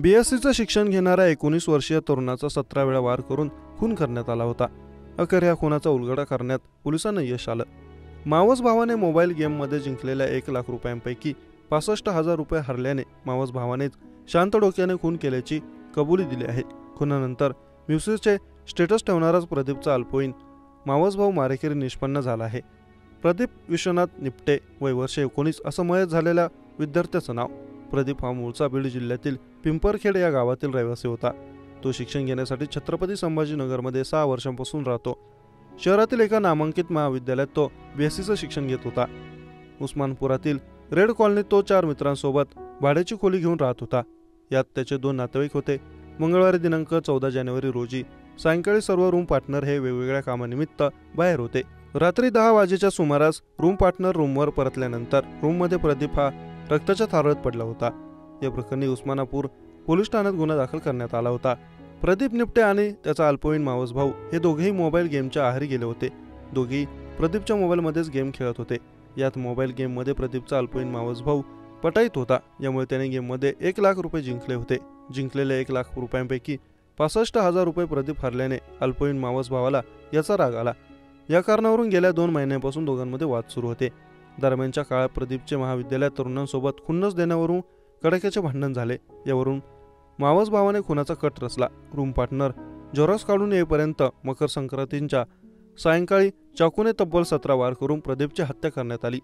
BScचं शिक्षण घेणाऱ्या 19 वर्षीय तरुणाचा 17 वेळा वार करून खून करण्यात आला होता। अखेर या खुनाचा उलगडा करण्यात पोलिसांना यश आलं। मावस भावाने मोबाईल गेममध्ये जिंकलेल्या 1 लाख रुपयांपैकी 65,000 रुपये हरल्याने मावस भावानेच शांत डोक्याने खून केल्याची कबुली दिली आहे। खुनानंतर म्युसिकचे स्टेटस ठेवणाराच प्रदीपचा अल्पवयीन मावस भाऊ मारेकरी निष्पन्न झाला आहे। प्रदीप विश्वनाथ निपटे, वय वर्ष 19 असं मयत झालेल्या विद्यार्थ्याचं नाव। प्रदीप हा मूळचा बीड जिल्ह्यातील पिंपरखेड या गावातील रहिवासी होता। तो शिक्षण घेण्यासाठी छत्रपती संभाजीनगरमध्ये 6 वर्षांपासून राहतो। शहरातील एका नामांकित महाविद्यालयात तो BScचं शिक्षण घेत होता। उस्मानपुरातील रेड कॉलनीत तो 4 मित्रांसोबत भाड्याची खोली घेऊन राहत होता। यात त्याचे 2 नातेवाईक होते। मंगळवारी दिनांक 14 जानेवारी रोजी सायंकाळी सर्व रूम पार्टनर हे वेगवेगळ्या कामानिमित्त बाहेर होते। रात्री 10 वाजेच्या सुमारास रूम पार्टनर रूमवर परतल्यानंतर रूममध्ये प्रदीप हा रक्ताच्या थारोळ्यात पडला होता। या प्रकरणी उस्मानापूर पोलीस ठाण्यात गुन्हा दाखल करण्यात आला होता। प्रदीप निपटे आणि त्याचा अल्पवयीन मावस भाऊ हे दोघेही मोबाईल गेमच्या आहारी गेले होते। दोघेही प्रदीपच्या मोबाईलमध्येच गेम खेळत होते। यात मोबाईल गेममध्ये प्रदीपचा अल्पवयीन मावस भाऊ पटाईत होता। यामुळे त्याने गेममध्ये 1 लाख रुपये जिंकले होते। जिंकलेल्या 1 लाख रुपयांपैकी 65,000 रुपये प्रदीप हरल्याने अल्पवयीन मावस भावाला याचा राग आला। या कारणावरून गेल्या 2 महिन्यांपासून दोघांमध्ये वाद सुरू होते। दरम्यानच्या काळात प्रदीपचे महाविद्यालयात तरुणांसोबत खुन्नस देण्यावरून कडाक्याचे भांडण झाले। यावरून मावस भावाने खुनाचा कट रचला। रूम पार्टनर झेरॉक्स काढून येईपर्यंत मकर संक्रांतीच्या सायंकाळी चाकूने तब्बल 17 वार करून प्रदीपची हत्या करण्यात आली।